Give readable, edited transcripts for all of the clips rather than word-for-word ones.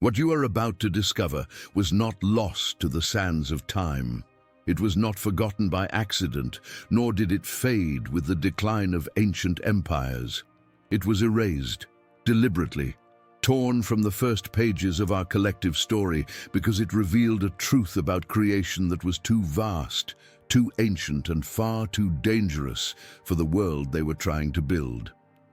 What you are about to discover was not lost to the sands of time. It was not forgotten by accident, nor did it fade with the decline of ancient empires. It was erased, deliberately, torn from the first pages of our collective story because it revealed a truth about creation that was too vast, too ancient, and far too dangerous for the world they were trying to build.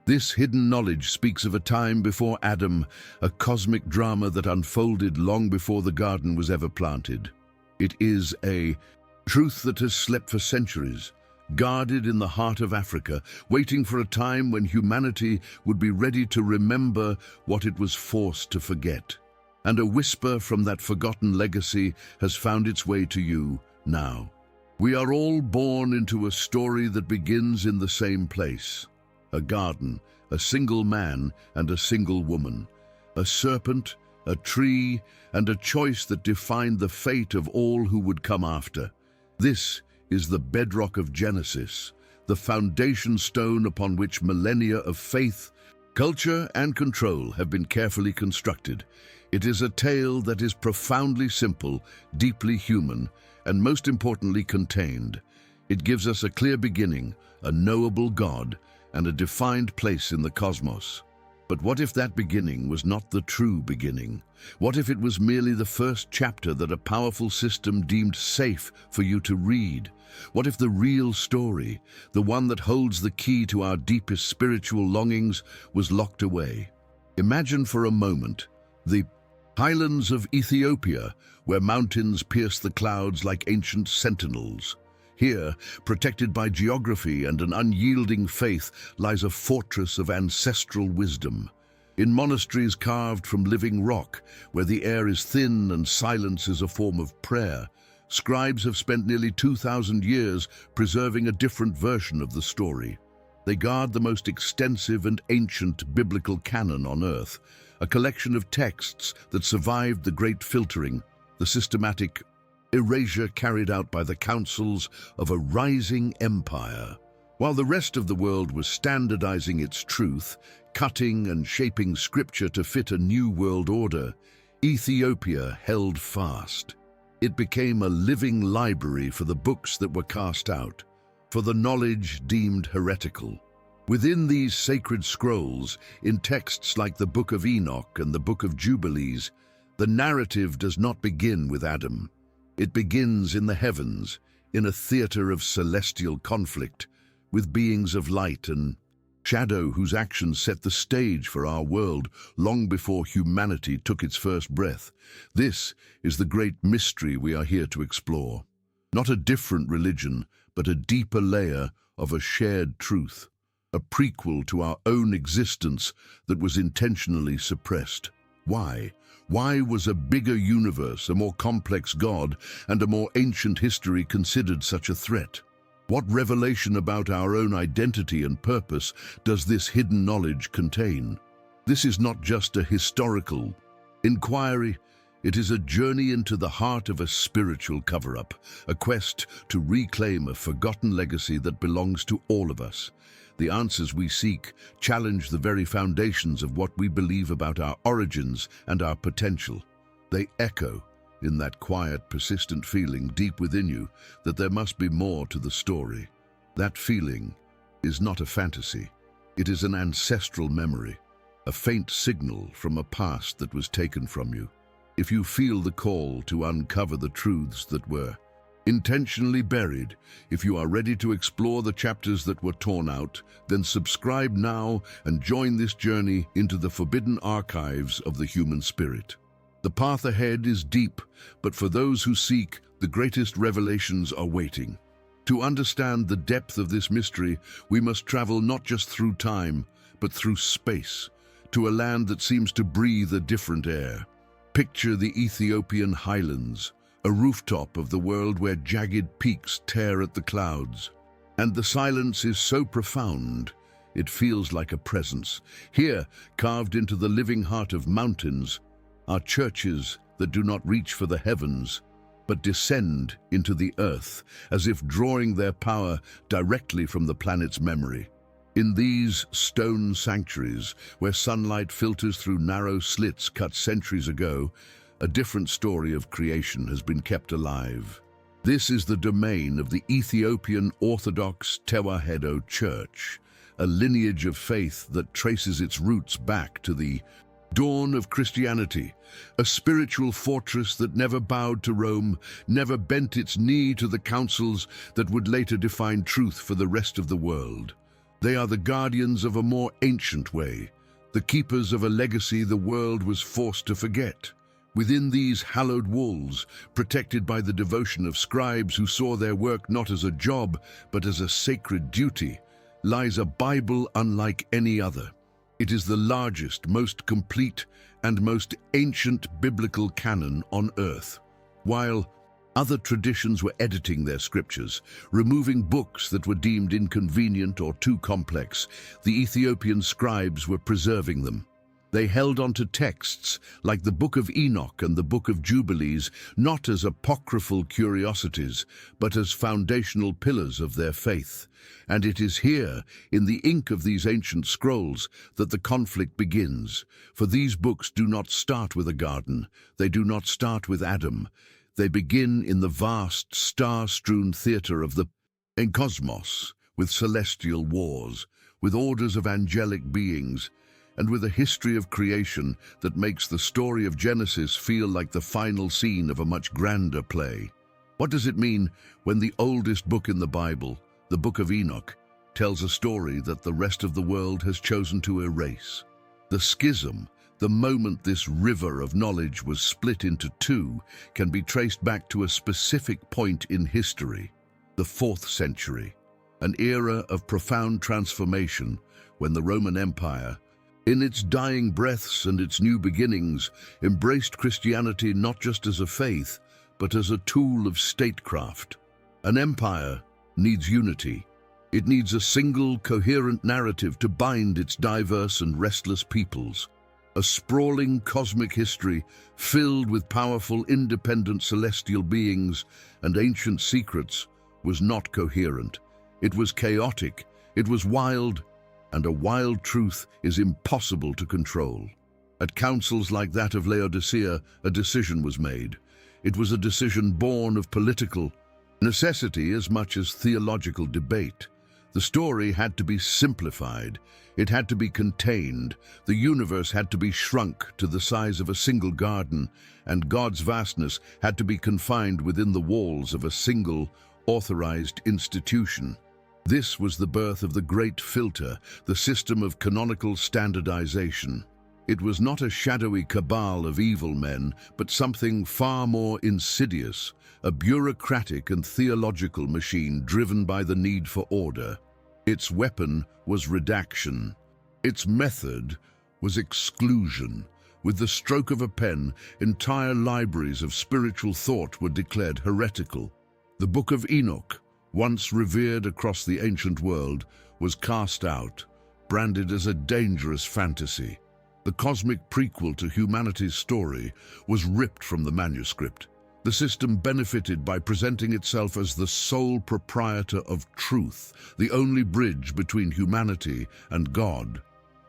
This hidden knowledge speaks of a time before Adam, a cosmic drama that unfolded long before the garden was ever planted. It is a truth that has slept for centuries, guarded in the heart of Africa, waiting for a time when humanity would be ready to remember what it was forced to forget. And a whisper from that forgotten legacy has found its way to you now. We are all born into a story that begins in the same place. A garden, a single man and a single woman, a serpent, a tree, and a choice that defined the fate of all who would come after. This is the bedrock of Genesis, the foundation stone upon which millennia of faith, culture, and control have been carefully constructed. It is a tale that is profoundly simple, deeply human, and most importantly contained. It gives us a clear beginning, a knowable God, and a defined place in the cosmos. But what if that beginning was not the true beginning? What if it was merely the first chapter that a powerful system deemed safe for you to read? What if the real story, the one that holds the key to our deepest spiritual longings, was locked away? Imagine for a moment the highlands of Ethiopia, where mountains pierce the clouds like ancient sentinels. Here, protected by geography and an unyielding faith, lies a fortress of ancestral wisdom. In monasteries carved from living rock, where the air is thin and silence is a form of prayer, scribes have spent nearly 2,000 years preserving a different version of the story. They guard the most extensive and ancient biblical canon on earth, a collection of texts that survived the great filtering, the systematic erasure carried out by the councils of a rising empire. While the rest of the world was standardizing its truth, cutting and shaping scripture to fit a new world order, Ethiopia held fast. It became a living library for the books that were cast out, for the knowledge deemed heretical. Within these sacred scrolls, in texts like the Book of Enoch and the Book of Jubilees, the narrative does not begin with Adam. It begins in the heavens, in a theater of celestial conflict, with beings of light and shadow whose actions set the stage for our world long before humanity took its first breath. This is the great mystery we are here to explore. Not a different religion, but a deeper layer of a shared truth, a prequel to our own existence that was intentionally suppressed. Why? Why was a bigger universe, a more complex God, and a more ancient history considered such a threat? What revelation about our own identity and purpose does this hidden knowledge contain? This is not just a historical inquiry, it is a journey into the heart of a spiritual cover-up, a quest to reclaim a forgotten legacy that belongs to all of us. The answers we seek challenge the very foundations of what we believe about our origins and our potential. They echo in that quiet, persistent feeling deep within you that there must be more to the story. That feeling is not a fantasy. It is an ancestral memory, a faint signal from a past that was taken from you. If you feel the call to uncover the truths that were intentionally buried, if you are ready to explore the chapters that were torn out, then subscribe now and join this journey into the forbidden archives of the human spirit. The path ahead is deep, but for those who seek, the greatest revelations are waiting. To understand the depth of this mystery, we must travel not just through time, but through space, to a land that seems to breathe a different air. Picture the Ethiopian highlands, a rooftop of the world where jagged peaks tear at the clouds. And the silence is so profound, it feels like a presence. Here, carved into the living heart of mountains, are churches that do not reach for the heavens, but descend into the earth, as if drawing their power directly from the planet's memory. In these stone sanctuaries, where sunlight filters through narrow slits cut centuries ago, a different story of creation has been kept alive. This is the domain of the Ethiopian Orthodox Tewahedo Church, a lineage of faith that traces its roots back to the dawn of Christianity, a spiritual fortress that never bowed to Rome, never bent its knee to the councils that would later define truth for the rest of the world. They are the guardians of a more ancient way, the keepers of a legacy the world was forced to forget. Within these hallowed walls, protected by the devotion of scribes who saw their work not as a job, but as a sacred duty, lies a Bible unlike any other. It is the largest, most complete, and most ancient biblical canon on earth. While other traditions were editing their scriptures, removing books that were deemed inconvenient or too complex, the Ethiopian scribes were preserving them. They held on to texts like the Book of Enoch and the Book of Jubilees, not as apocryphal curiosities, but as foundational pillars of their faith. And it is here, in the ink of these ancient scrolls, that the conflict begins. For these books do not start with a garden, they do not start with Adam. They begin in the vast, star-strewn theatre of the cosmos, with celestial wars, with orders of angelic beings, and with a history of creation that makes the story of Genesis feel like the final scene of a much grander play. What does it mean when the oldest book in the Bible, the Book of Enoch, tells a story that the rest of the world has chosen to erase? The schism, the moment this river of knowledge was split into two, can be traced back to a specific point in history, the 4th century, an era of profound transformation when the Roman Empire, in its dying breaths and its new beginnings, embraced Christianity not just as a faith, but as a tool of statecraft. An empire needs unity. It needs a single, coherent narrative to bind its diverse and restless peoples. A sprawling cosmic history filled with powerful, independent celestial beings and ancient secrets was not coherent. It was chaotic, it was wild, and a wild truth is impossible to control. At councils like that of Laodicea, a decision was made. It was a decision born of political necessity as much as theological debate. The story had to be simplified. It had to be contained. The universe had to be shrunk to the size of a single garden, and God's vastness had to be confined within the walls of a single, authorized institution. This was the birth of the Great Filter, the system of canonical standardization. It was not a shadowy cabal of evil men, but something far more insidious, a bureaucratic and theological machine driven by the need for order. Its weapon was redaction. Its method was exclusion. With the stroke of a pen, entire libraries of spiritual thought were declared heretical. The Book of Enoch, once revered across the ancient world, was cast out, branded as a dangerous fantasy. The cosmic prequel to humanity's story was ripped from the manuscript. The system benefited by presenting itself as the sole proprietor of truth, the only bridge between humanity and God.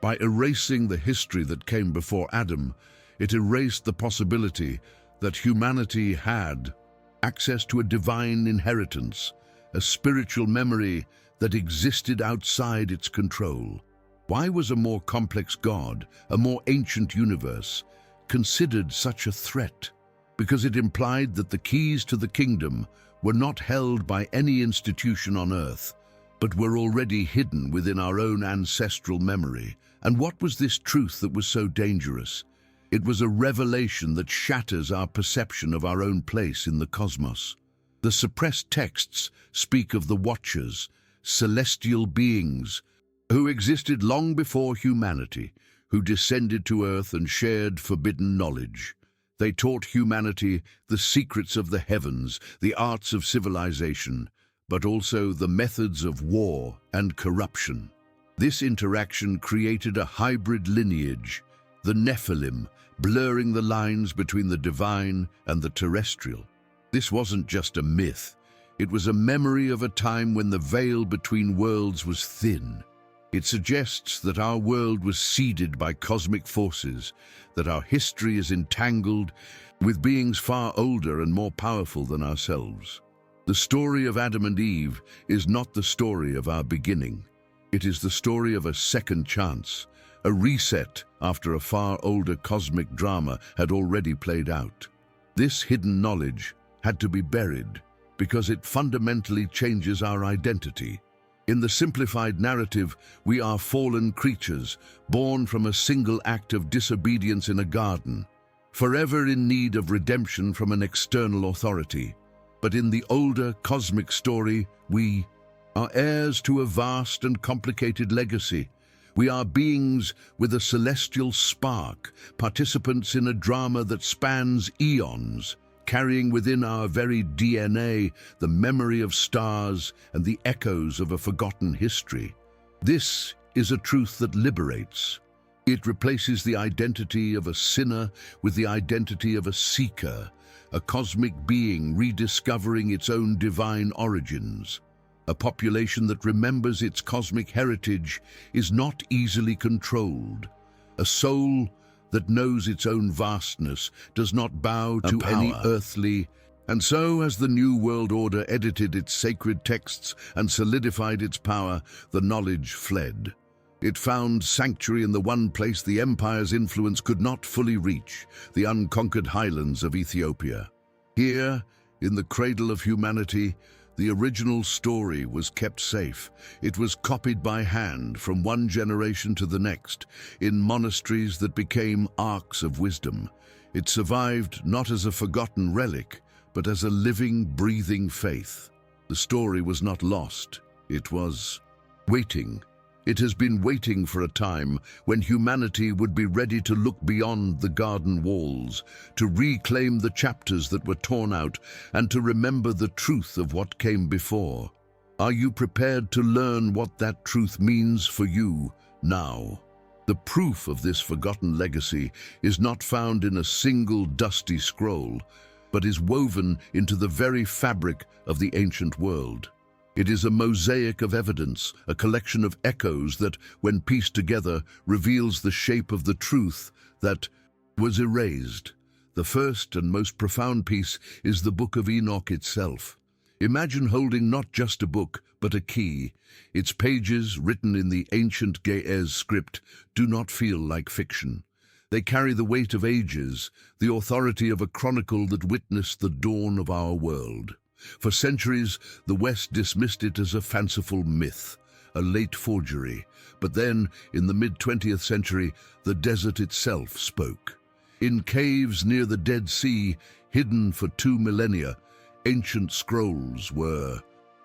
By erasing the history that came before Adam, it erased the possibility that humanity had access to a divine inheritance, a spiritual memory that existed outside its control. Why was a more complex God, a more ancient universe, considered such a threat? Because it implied that the keys to the kingdom were not held by any institution on earth, but were already hidden within our own ancestral memory. And what was this truth that was so dangerous? It was a revelation that shatters our perception of our own place in the cosmos. The suppressed texts speak of the Watchers, celestial beings, who existed long before humanity, who descended to earth and shared forbidden knowledge. They taught humanity the secrets of the heavens, the arts of civilization, but also the methods of war and corruption. This interaction created a hybrid lineage, the Nephilim, blurring the lines between the divine and the terrestrial. This wasn't just a myth. It was a memory of a time when the veil between worlds was thin. It suggests that our world was seeded by cosmic forces, that our history is entangled with beings far older and more powerful than ourselves. The story of Adam and Eve is not the story of our beginning. It is the story of a second chance, a reset after a far older cosmic drama had already played out. This hidden knowledge had to be buried because it fundamentally changes our identity. In the simplified narrative, we are fallen creatures, born from a single act of disobedience in a garden, forever in need of redemption from an external authority. But in the older cosmic story, we are heirs to a vast and complicated legacy. We are beings with a celestial spark, participants in a drama that spans eons, carrying within our very DNA the memory of stars and the echoes of a forgotten history. This is a truth that liberates. It replaces the identity of a sinner with the identity of a seeker, a cosmic being rediscovering its own divine origins. A population that remembers its cosmic heritage is not easily controlled. A soul that knows its own vastness does not bow to any earthly. And so, as the New World Order edited its sacred texts and solidified its power, the knowledge fled. It found sanctuary in the one place the Empire's influence could not fully reach, the unconquered highlands of Ethiopia. Here, in the cradle of humanity, the original story was kept safe. It was copied by hand from one generation to the next, in monasteries that became arks of wisdom. It survived not as a forgotten relic, but as a living, breathing faith. The story was not lost. It was waiting. It has been waiting for a time when humanity would be ready to look beyond the garden walls, to reclaim the chapters that were torn out, and to remember the truth of what came before. Are you prepared to learn what that truth means for you now? The proof of this forgotten legacy is not found in a single dusty scroll, but is woven into the very fabric of the ancient world. It is a mosaic of evidence, a collection of echoes that, when pieced together, reveals the shape of the truth that was erased. The first and most profound piece is the Book of Enoch itself. Imagine holding not just a book, but a key. Its pages, written in the ancient Ge'ez script, do not feel like fiction. They carry the weight of ages, the authority of a chronicle that witnessed the dawn of our world. For centuries, the West dismissed it as a fanciful myth, a late forgery. But then, in the mid-20th century, the desert itself spoke. In caves near the Dead Sea, hidden for 2 millennia, ancient scrolls were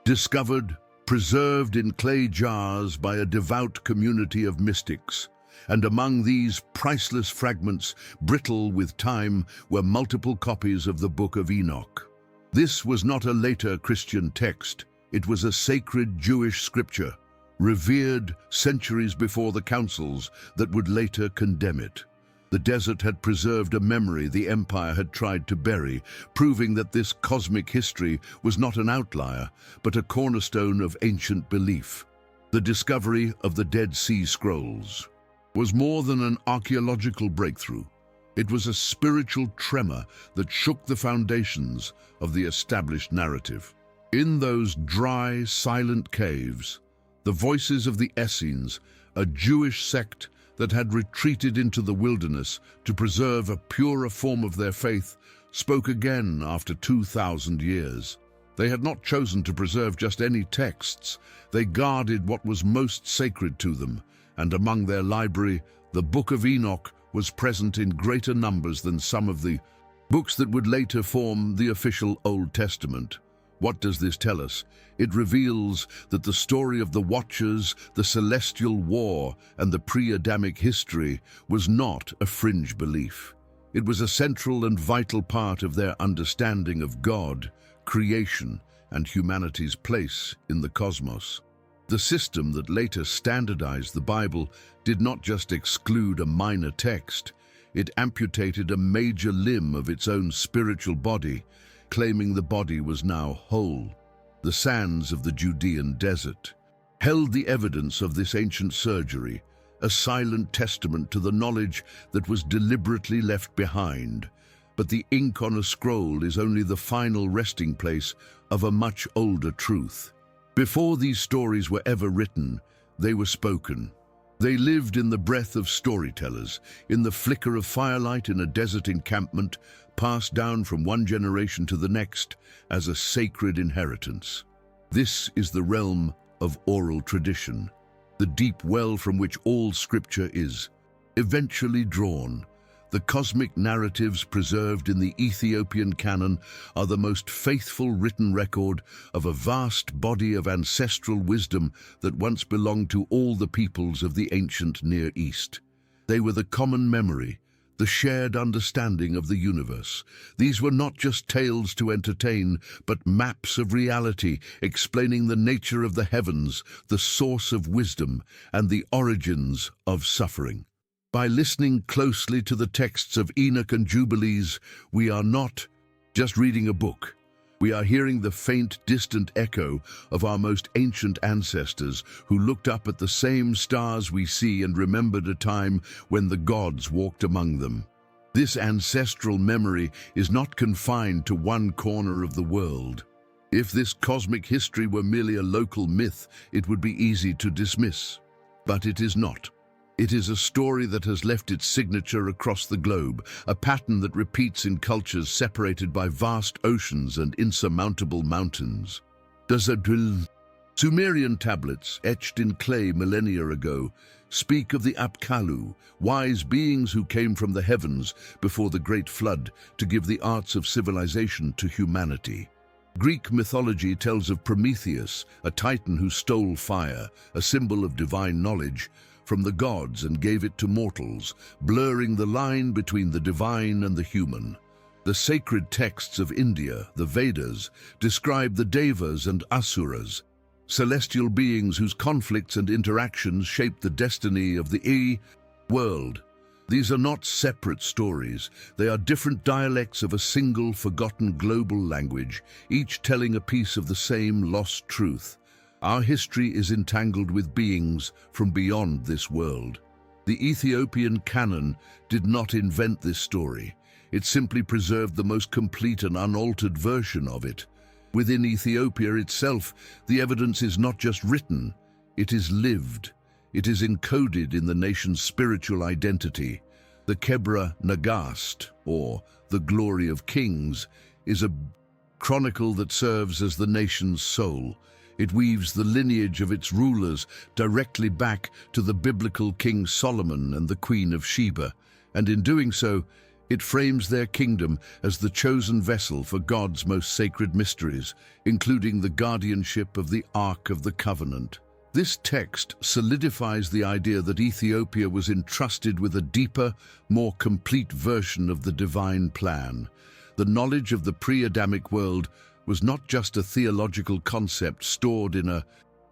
discovered, preserved in clay jars by a devout community of mystics. And among these priceless fragments, brittle with time, were multiple copies of the Book of Enoch. This was not a later Christian text. It was a sacred Jewish scripture, revered centuries before the councils that would later condemn it. The desert had preserved a memory the Empire had tried to bury, proving that this cosmic history was not an outlier, but a cornerstone of ancient belief. The discovery of the Dead Sea Scrolls was more than an archaeological breakthrough. It was a spiritual tremor that shook the foundations of the established narrative. In those dry, silent caves, the voices of the Essenes, a Jewish sect that had retreated into the wilderness to preserve a purer form of their faith, spoke again after 2,000 years. They had not chosen to preserve just any texts. They guarded what was most sacred to them, and among their library, the Book of Enoch was present in greater numbers than some of the books that would later form the official Old Testament. What does this tell us? It reveals that the story of the Watchers, the celestial war, and the pre-Adamic history was not a fringe belief. It was a central and vital part of their understanding of God, creation, and humanity's place in the cosmos. The system that later standardized the Bible did not just exclude a minor text, it amputated a major limb of its own spiritual body, claiming the body was now whole. The sands of the Judean desert, held the evidence of this ancient surgery, a silent testament to the knowledge that was deliberately left behind. But the ink on a scroll is only the final resting place of a much older truth. Before these stories were ever written, they were spoken. They lived in the breath of storytellers, in the flicker of firelight in a desert encampment, passed down from one generation to the next as a sacred inheritance. This is the realm of oral tradition, the deep well from which all scripture is eventually drawn. The cosmic narratives preserved in the Ethiopian canon are the most faithful written record of a vast body of ancestral wisdom that once belonged to all the peoples of the ancient Near East. They were the common memory, the shared understanding of the universe. These were not just tales to entertain, but maps of reality, explaining the nature of the heavens, the source of wisdom, and the origins of suffering. By listening closely to the texts of Enoch and Jubilees, we are not just reading a book. We are hearing the faint, distant echo of our most ancient ancestors who looked up at the same stars we see and remembered a time when the gods walked among them. This ancestral memory is not confined to one corner of the world. If this cosmic history were merely a local myth, it would be easy to dismiss. But it is not. It is a story that has left its signature across the globe, a pattern that repeats in cultures separated by vast oceans and insurmountable mountains. Sumerian tablets, etched in clay millennia ago, speak of the Apkallu, wise beings who came from the heavens before the Great Flood to give the arts of civilization to humanity. Greek mythology tells of Prometheus, a titan who stole fire, a symbol of divine knowledge, from the gods and gave it to mortals, blurring the line between the divine and the human. The sacred texts of India, the Vedas, describe the Devas and Asuras, celestial beings whose conflicts and interactions shape the destiny of the world. These are not separate stories. They are different dialects of a single, forgotten global language, each telling a piece of the same lost truth. Our history is entangled with beings from beyond this world. The Ethiopian canon did not invent this story. It simply preserved the most complete and unaltered version of it. Within Ethiopia itself, the evidence is not just written, it is lived. It is encoded in the nation's spiritual identity. The Kebra Nagast, or the Glory of Kings, is a chronicle that serves as the nation's soul. It weaves the lineage of its rulers directly back to the biblical King Solomon and the Queen of Sheba, and in doing so, it frames their kingdom as the chosen vessel for God's most sacred mysteries, including the guardianship of the Ark of the Covenant. This text solidifies the idea that Ethiopia was entrusted with a deeper, more complete version of the divine plan. The knowledge of the pre-Adamic world was not just a theological concept stored in a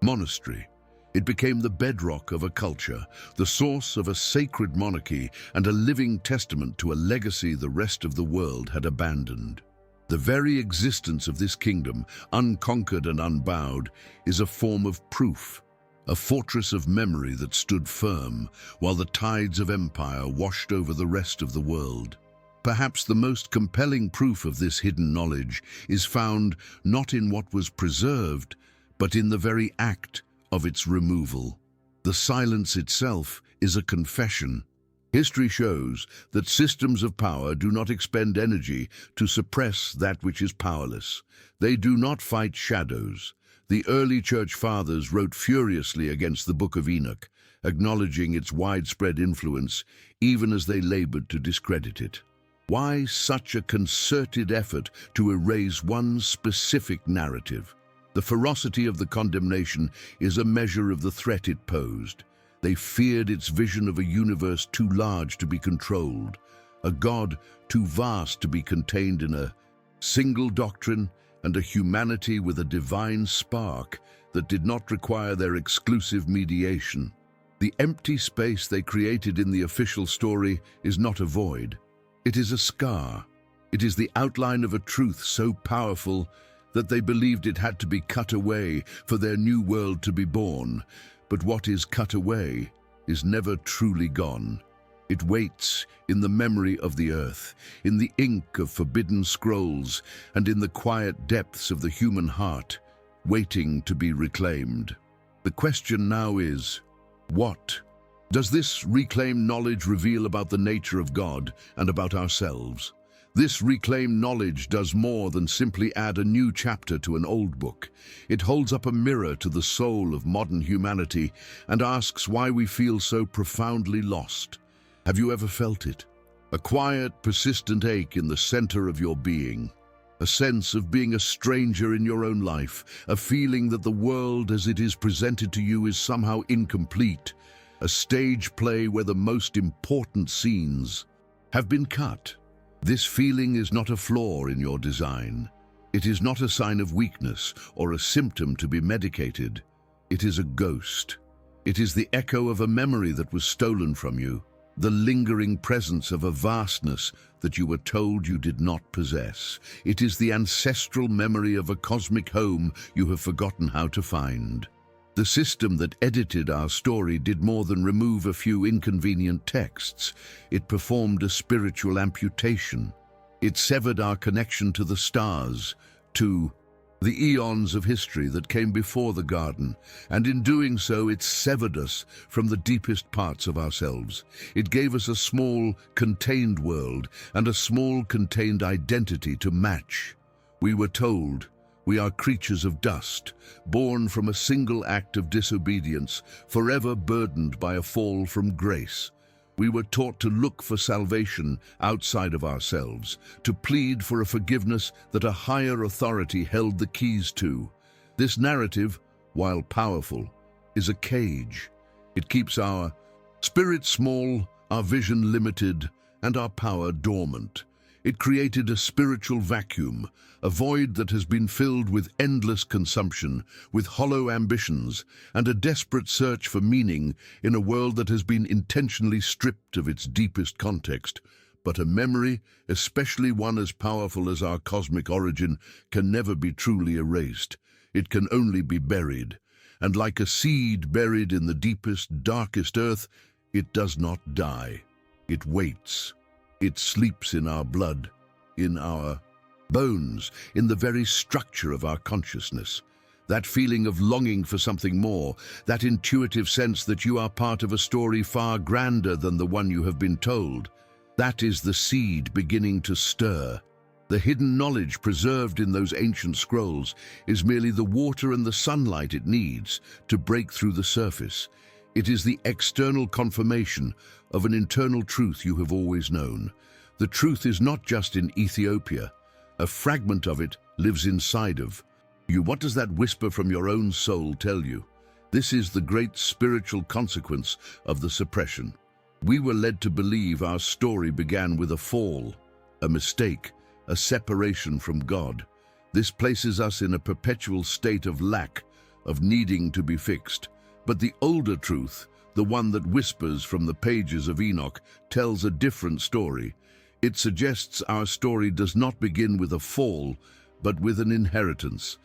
monastery. It became the bedrock of a culture, the source of a sacred monarchy, and a living testament to a legacy the rest of the world had abandoned. The very existence of this kingdom, unconquered and unbowed, is a form of proof, a fortress of memory that stood firm while the tides of empire washed over the rest of the world. Perhaps the most compelling proof of this hidden knowledge is found not in what was preserved, but in the very act of its removal. The silence itself is a confession. History shows that systems of power do not expend energy to suppress that which is powerless. They do not fight shadows. The early church fathers wrote furiously against the Book of Enoch, acknowledging its widespread influence, even as they labored to discredit it. Why such a concerted effort to erase one specific narrative? The ferocity of the condemnation is a measure of the threat it posed. They feared its vision of a universe too large to be controlled, a God too vast to be contained in a single doctrine, and a humanity with a divine spark that did not require their exclusive mediation. The empty space they created in the official story is not a void. It is a scar. It is the outline of a truth so powerful that they believed it had to be cut away for their new world to be born. But what is cut away is never truly gone. It waits in the memory of the earth, in the ink of forbidden scrolls, and in the quiet depths of the human heart, waiting to be reclaimed. The question now is, what? Does this reclaimed knowledge reveal about the nature of God and about ourselves? This reclaimed knowledge does more than simply add a new chapter to an old book. It holds up a mirror to the soul of modern humanity and asks why we feel so profoundly lost. Have you ever felt it? A quiet, persistent ache in the center of your being. A sense of being a stranger in your own life. A feeling that the world as it is presented to you is somehow incomplete. A stage play where the most important scenes have been cut. This feeling is not a flaw in your design. It is not a sign of weakness or a symptom to be medicated. It is a ghost. It is the echo of a memory that was stolen from you. The lingering presence of a vastness that you were told you did not possess. It is the ancestral memory of a cosmic home you have forgotten how to find. The system that edited our story did more than remove a few inconvenient texts. It performed a spiritual amputation. It severed our connection to the stars, to the eons of history that came before the garden, and in doing so it severed us from the deepest parts of ourselves. It gave us a small, contained world and a small, contained identity to match. We were told, we are creatures of dust, born from a single act of disobedience, forever burdened by a fall from grace. We were taught to look for salvation outside of ourselves, to plead for a forgiveness that a higher authority held the keys to. This narrative, while powerful, is a cage. It keeps our spirit small, our vision limited, and our power dormant. It created a spiritual vacuum, a void that has been filled with endless consumption, with hollow ambitions, and a desperate search for meaning in a world that has been intentionally stripped of its deepest context. But a memory, especially one as powerful as our cosmic origin, can never be truly erased. It can only be buried. And like a seed buried in the deepest, darkest earth, it does not die. It waits. It sleeps in our blood, in our bones, in the very structure of our consciousness. That feeling of longing for something more, that intuitive sense that you are part of a story far grander than the one you have been told, that is the seed beginning to stir. The hidden knowledge preserved in those ancient scrolls is merely the water and the sunlight it needs to break through the surface. It is the external confirmation of an internal truth you have always known. The truth is not just in Ethiopia. A fragment of it lives inside of you. What does that whisper from your own soul tell you? This is the great spiritual consequence of the suppression. We were led to believe our story began with a fall, a mistake, a separation from God. This places us in a perpetual state of lack, of needing to be fixed. But the older truth, the one that whispers from the pages of Enoch, tells a different story. It suggests our story does not begin with a fall, but with an inheritance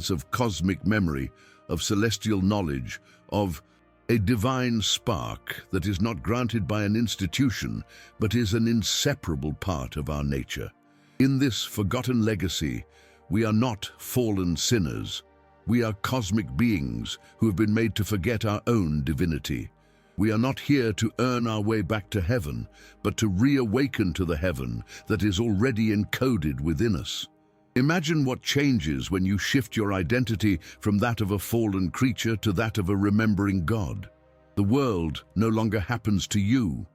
of cosmic memory, of celestial knowledge, of a divine spark that is not granted by an institution, but is an inseparable part of our nature. In this forgotten legacy, we are not fallen sinners. We are cosmic beings who have been made to forget our own divinity. We are not here to earn our way back to heaven, but to reawaken to the heaven that is already encoded within us. Imagine what changes when you shift your identity from that of a fallen creature to that of a remembering God. The world no longer happens to you.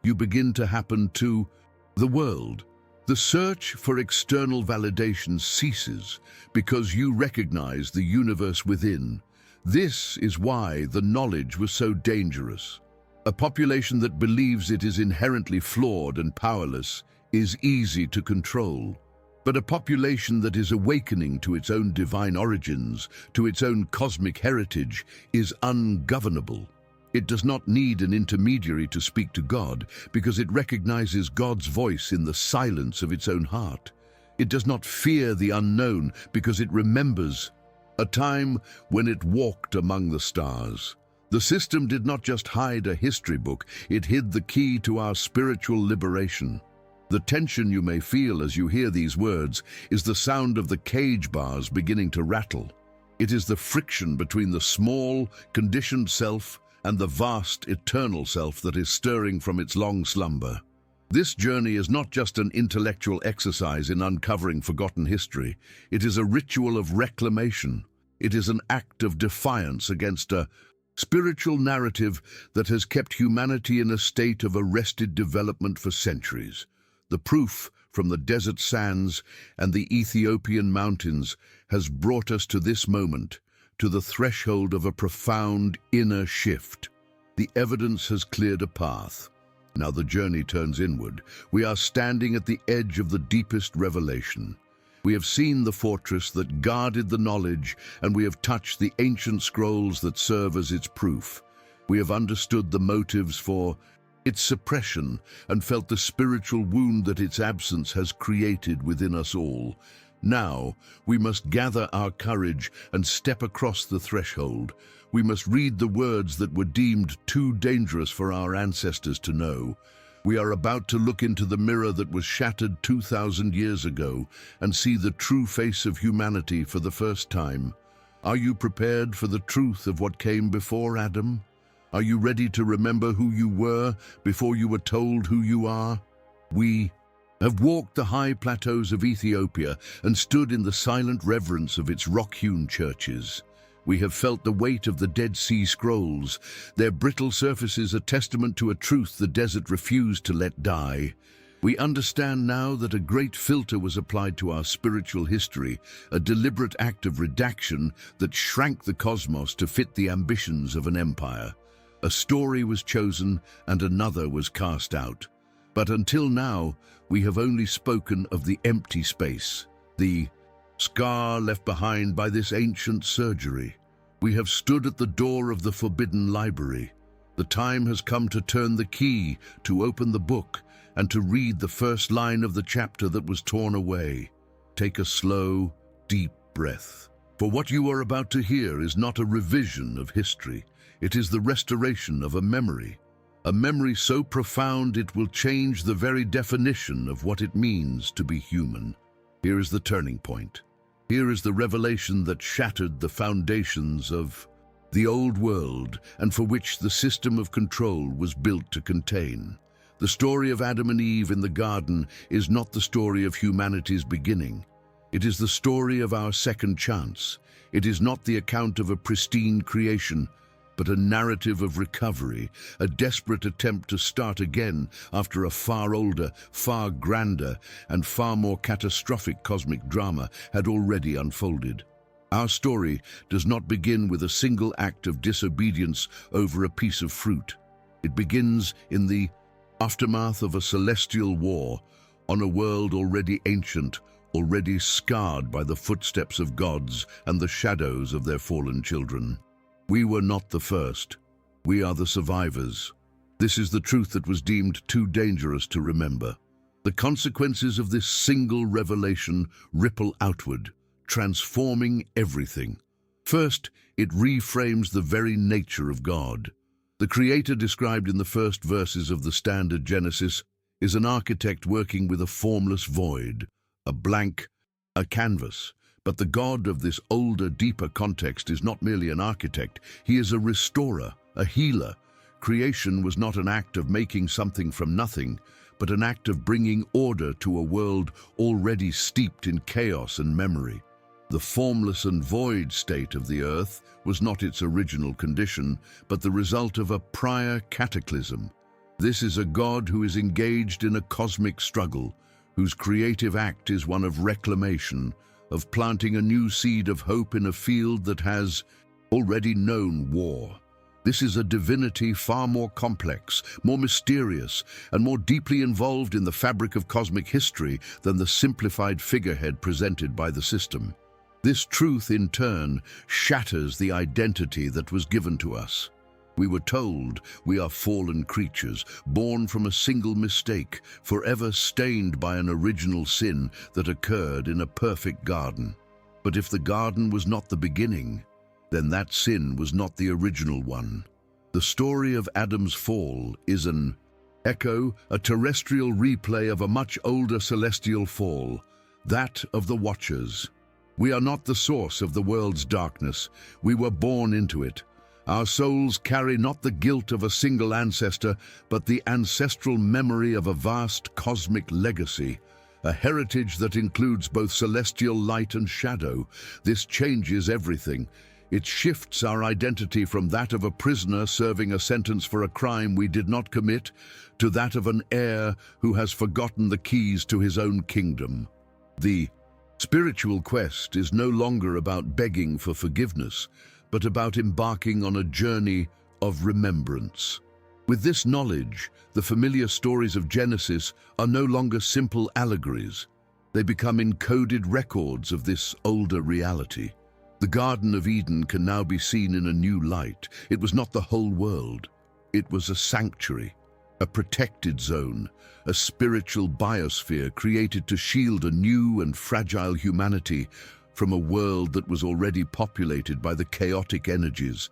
You begin to happen to the world. The search for external validation ceases because you recognize the universe within. This is why the knowledge was so dangerous. A population that believes it is inherently flawed and powerless is easy to control. But a population that is awakening to its own divine origins, to its own cosmic heritage, is ungovernable. It does not need an intermediary to speak to God because it recognizes God's voice in the silence of its own heart. It does not fear the unknown because it remembers a time when it walked among the stars. The system did not just hide a history book, it hid the key to our spiritual liberation. The tension you may feel as you hear these words is the sound of the cage bars beginning to rattle. It is the friction between the small, conditioned self and the vast, eternal self that is stirring from its long slumber. This journey is not just an intellectual exercise in uncovering forgotten history. It is a ritual of reclamation. It is an act of defiance against a spiritual narrative that has kept humanity in a state of arrested development for centuries. The proof from the desert sands and the Ethiopian mountains has brought us to this moment, to the threshold of a profound inner shift. The evidence has cleared a path. Now the journey turns inward. We are standing at the edge of the deepest revelation. We have seen the fortress that guarded the knowledge, and we have touched the ancient scrolls that serve as its proof. We have understood the motives for its suppression and felt the spiritual wound that its absence has created within us all. Now, we must gather our courage and step across the threshold. We must read the words that were deemed too dangerous for our ancestors to know. We are about to look into the mirror that was shattered 2,000 years ago and see the true face of humanity for the first time. Are you prepared for the truth of what came before Adam? Are you ready to remember who you were before you were told who you are? We have walked the high plateaus of Ethiopia and stood in the silent reverence of its rock-hewn churches. We have felt the weight of the Dead Sea Scrolls, their brittle surfaces a testament to a truth the desert refused to let die. We understand now that a great filter was applied to our spiritual history, a deliberate act of redaction that shrank the cosmos to fit the ambitions of an empire. A story was chosen and another was cast out. But until now, we have only spoken of the empty space, the scar left behind by this ancient surgery. We have stood at the door of the forbidden library. The time has come to turn the key, to open the book, and to read the first line of the chapter that was torn away. Take a slow, deep breath. For what you are about to hear is not a revision of history. It is the restoration of a memory so profound it will change the very definition of what it means to be human. Here is the turning point. Here is the revelation that shattered the foundations of the old world and for which the system of control was built to contain. The story of Adam and Eve in the garden is not the story of humanity's beginning. It is the story of our second chance. It is not the account of a pristine creation, but a narrative of recovery, a desperate attempt to start again after a far older, far grander, and far more catastrophic cosmic drama had already unfolded. Our story does not begin with a single act of disobedience over a piece of fruit. It begins in the aftermath of a celestial war on a world already ancient, already scarred by the footsteps of gods and the shadows of their fallen children. We were not the first. We are the survivors. This is the truth that was deemed too dangerous to remember. The consequences of this single revelation ripple outward, transforming everything. First, it reframes the very nature of God. The Creator described in the first verses of the standard Genesis is an architect working with a formless void, a canvas. But the God of this older, deeper context is not merely an architect. He is a restorer, a healer. Creation was not an act of making something from nothing, but an act of bringing order to a world already steeped in chaos and memory. The formless and void state of the earth was not its original condition, but the result of a prior cataclysm. This is a God who is engaged in a cosmic struggle, whose creative act is one of reclamation, of planting a new seed of hope in a field that has already known war. This is a divinity far more complex, more mysterious, and more deeply involved in the fabric of cosmic history than the simplified figurehead presented by the system. This truth, in turn, shatters the identity that was given to us. We were told we are fallen creatures, born from a single mistake, forever stained by an original sin that occurred in a perfect garden. But if the garden was not the beginning, then that sin was not the original one. The story of Adam's fall is an echo, a terrestrial replay of a much older celestial fall, that of the Watchers. We are not the source of the world's darkness. We were born into it. Our souls carry not the guilt of a single ancestor, but the ancestral memory of a vast cosmic legacy, a heritage that includes both celestial light and shadow. This changes everything. It shifts our identity from that of a prisoner serving a sentence for a crime we did not commit to that of an heir who has forgotten the keys to his own kingdom. The spiritual quest is no longer about begging for forgiveness, but about embarking on a journey of remembrance. With this knowledge, the familiar stories of Genesis are no longer simple allegories. They become encoded records of this older reality. The Garden of Eden can now be seen in a new light. It was not the whole world. It was a sanctuary, a protected zone, a spiritual biosphere created to shield a new and fragile humanity from a world that was already populated by the chaotic energies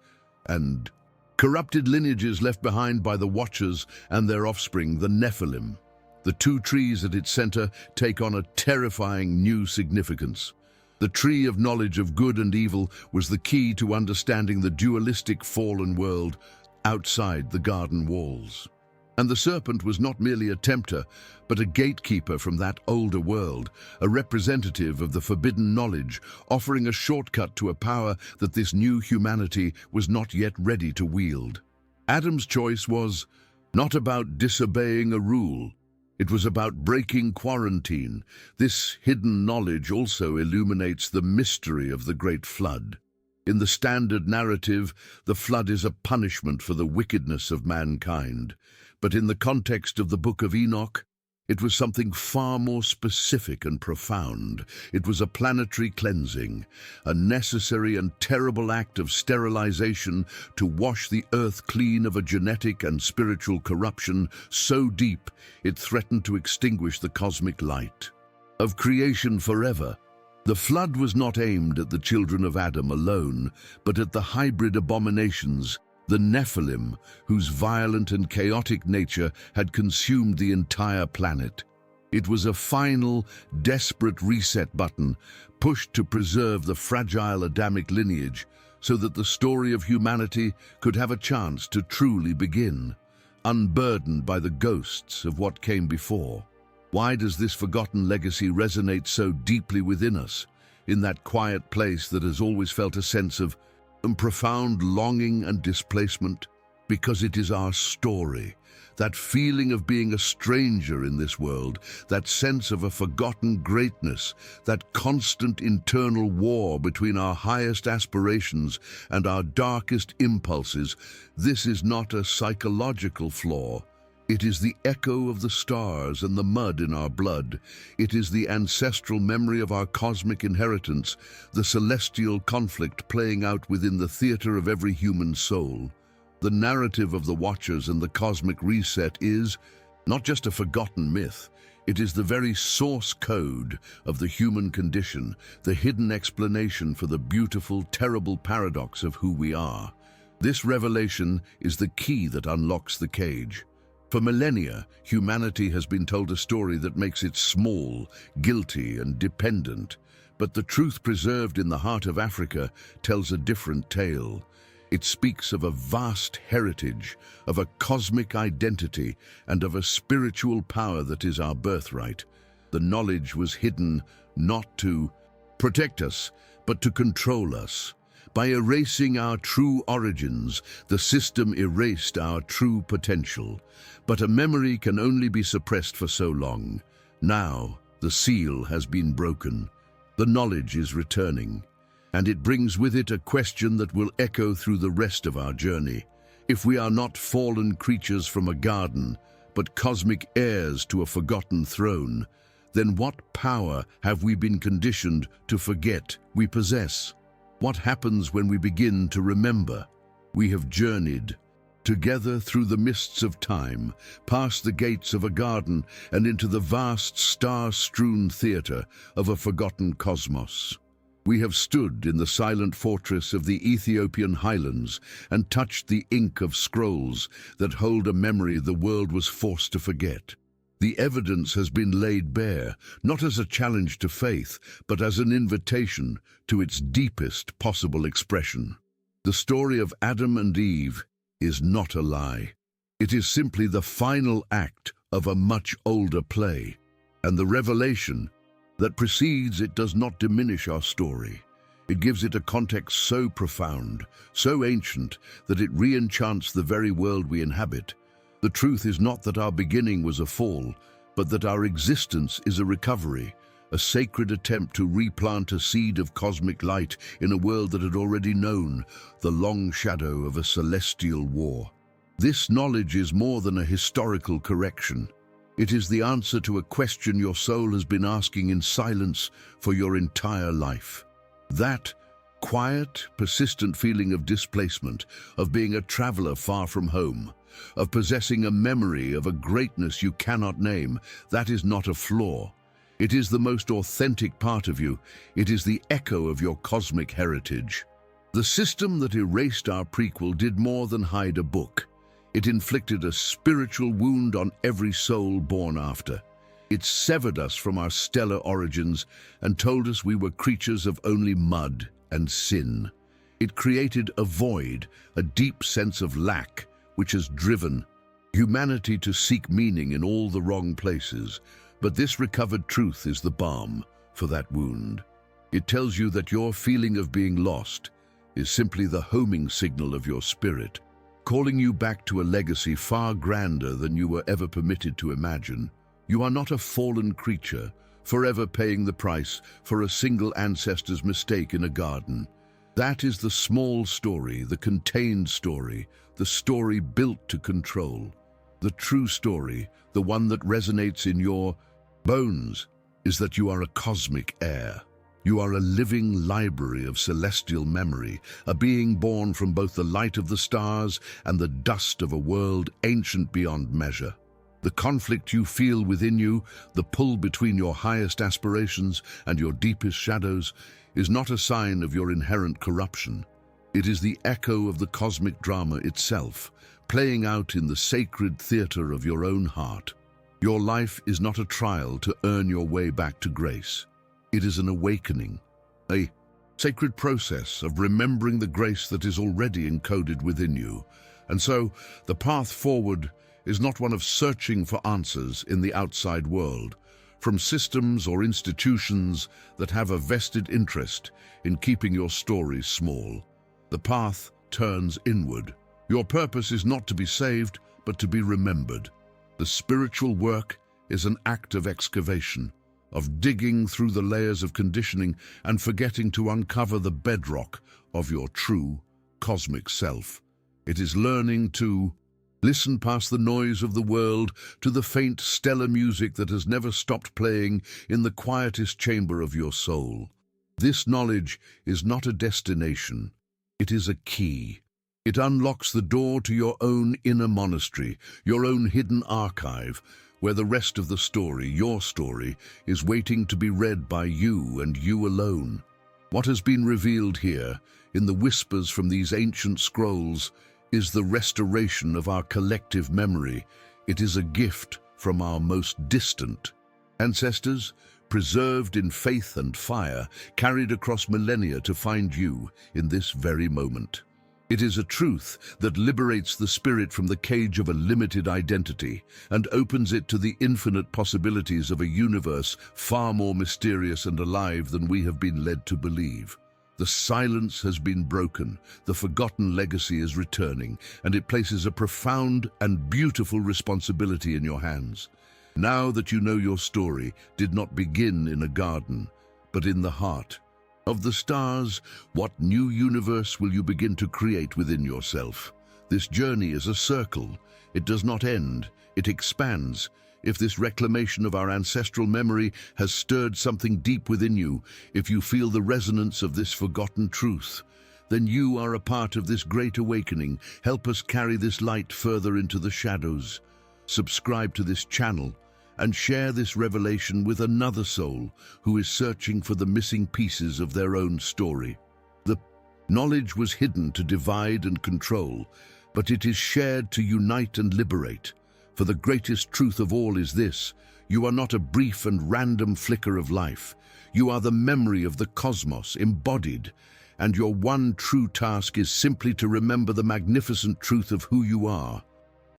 and corrupted lineages left behind by the Watchers and their offspring, the Nephilim. The two trees at its center take on a terrifying new significance. The tree of knowledge of good and evil was the key to understanding the dualistic fallen world outside the garden walls. And the serpent was not merely a tempter, but a gatekeeper from that older world, a representative of the forbidden knowledge, offering a shortcut to a power that this new humanity was not yet ready to wield. Adam's choice was not about disobeying a rule. It was about breaking quarantine. This hidden knowledge also illuminates the mystery of the Great Flood. In the standard narrative, the flood is a punishment for the wickedness of mankind. But in the context of the Book of Enoch, it was something far more specific and profound. It was a planetary cleansing, a necessary and terrible act of sterilization to wash the earth clean of a genetic and spiritual corruption so deep it threatened to extinguish the cosmic light of creation forever. The flood was not aimed at the children of Adam alone, but at the hybrid abominations, the Nephilim, whose violent and chaotic nature had consumed the entire planet. It was a final, desperate reset button, pushed to preserve the fragile Adamic lineage so that the story of humanity could have a chance to truly begin, unburdened by the ghosts of what came before. Why does this forgotten legacy resonate so deeply within us, in that quiet place that has always felt a sense of profound longing and displacement? Because it is our story, that feeling of being a stranger in this world, that sense of a forgotten greatness, that constant internal war between our highest aspirations and our darkest impulses. This is not a psychological flaw. It is the echo of the stars and the mud in our blood. It is the ancestral memory of our cosmic inheritance, the celestial conflict playing out within the theater of every human soul. The narrative of the Watchers and the cosmic reset is not just a forgotten myth. It is the very source code of the human condition, the hidden explanation for the beautiful, terrible paradox of who we are. This revelation is the key that unlocks the cage. For millennia, humanity has been told a story that makes it small, guilty, and dependent. But the truth preserved in the heart of Africa tells a different tale. It speaks of a vast heritage, of a cosmic identity, and of a spiritual power that is our birthright. The knowledge was hidden not to protect us, but to control us. By erasing our true origins, the system erased our true potential. But a memory can only be suppressed for so long. Now, the seal has been broken. The knowledge is returning. And it brings with it a question that will echo through the rest of our journey. If we are not fallen creatures from a garden, but cosmic heirs to a forgotten throne, then what power have we been conditioned to forget we possess? What happens when we begin to remember? We have journeyed, together through the mists of time, past the gates of a garden and into the vast star-strewn theatre of a forgotten cosmos. We have stood in the silent fortress of the Ethiopian highlands and touched the ink of scrolls that hold a memory the world was forced to forget. The evidence has been laid bare, not as a challenge to faith, but as an invitation to its deepest possible expression. The story of Adam and Eve is not a lie. It is simply the final act of a much older play, and the revelation that precedes it does not diminish our story. It gives it a context so profound, so ancient, that it re-enchants the very world we inhabit. The truth is not that our beginning was a fall, but that our existence is a recovery, a sacred attempt to replant a seed of cosmic light in a world that had already known the long shadow of a celestial war. This knowledge is more than a historical correction. It is the answer to a question your soul has been asking in silence for your entire life. That quiet, persistent feeling of displacement, of being a traveler far from home, of possessing a memory of a greatness you cannot name, that is not a flaw. It is the most authentic part of you. It is the echo of your cosmic heritage. The system that erased our prequel did more than hide a book. It inflicted a spiritual wound on every soul born after. It severed us from our stellar origins and told us we were creatures of only mud and sin. It created a void, a deep sense of lack, which has driven humanity to seek meaning in all the wrong places. But this recovered truth is the balm for that wound. It tells you that your feeling of being lost is simply the homing signal of your spirit, calling you back to a legacy far grander than you were ever permitted to imagine. You are not a fallen creature, forever paying the price for a single ancestor's mistake in a garden. That is the small story, the contained story, the story built to control. The true story, the one that resonates in your bones, is that you are a cosmic heir. You are a living library of celestial memory, a being born from both the light of the stars and the dust of a world ancient beyond measure. The conflict you feel within you, the pull between your highest aspirations and your deepest shadows, is not a sign of your inherent corruption. It is the echo of the cosmic drama itself, playing out in the sacred theater of your own heart. Your life is not a trial to earn your way back to grace. It is an awakening, a sacred process of remembering the grace that is already encoded within you. And so, the path forward is not one of searching for answers in the outside world, from systems or institutions that have a vested interest in keeping your stories small. The path turns inward. Your purpose is not to be saved, but to be remembered. The spiritual work is an act of excavation, of digging through the layers of conditioning and forgetting to uncover the bedrock of your true cosmic self. It is learning to listen past the noise of the world to the faint stellar music that has never stopped playing in the quietest chamber of your soul. This knowledge is not a destination, it is a key. It unlocks the door to your own inner monastery, your own hidden archive, where the rest of the story, your story, is waiting to be read by you and you alone. What has been revealed here, in the whispers from these ancient scrolls, is the restoration of our collective memory. It is a gift from our most distant ancestors, preserved in faith and fire, carried across millennia to find you in this very moment. It is a truth that liberates the spirit from the cage of a limited identity and opens it to the infinite possibilities of a universe far more mysterious and alive than we have been led to believe. The silence has been broken, the forgotten legacy is returning, and it places a profound and beautiful responsibility in your hands. Now that you know your story did not begin in a garden, but in the heart of the stars, what new universe will you begin to create within yourself? This journey is a circle. It does not end, it expands. If this reclamation of our ancestral memory has stirred something deep within you, if you feel the resonance of this forgotten truth, then you are a part of this great awakening. Help us carry this light further into the shadows. Subscribe to this channel and share this revelation with another soul who is searching for the missing pieces of their own story. The knowledge was hidden to divide and control, but it is shared to unite and liberate. For the greatest truth of all is this: you are not a brief and random flicker of life. You are the memory of the cosmos embodied, and your one true task is simply to remember the magnificent truth of who you are.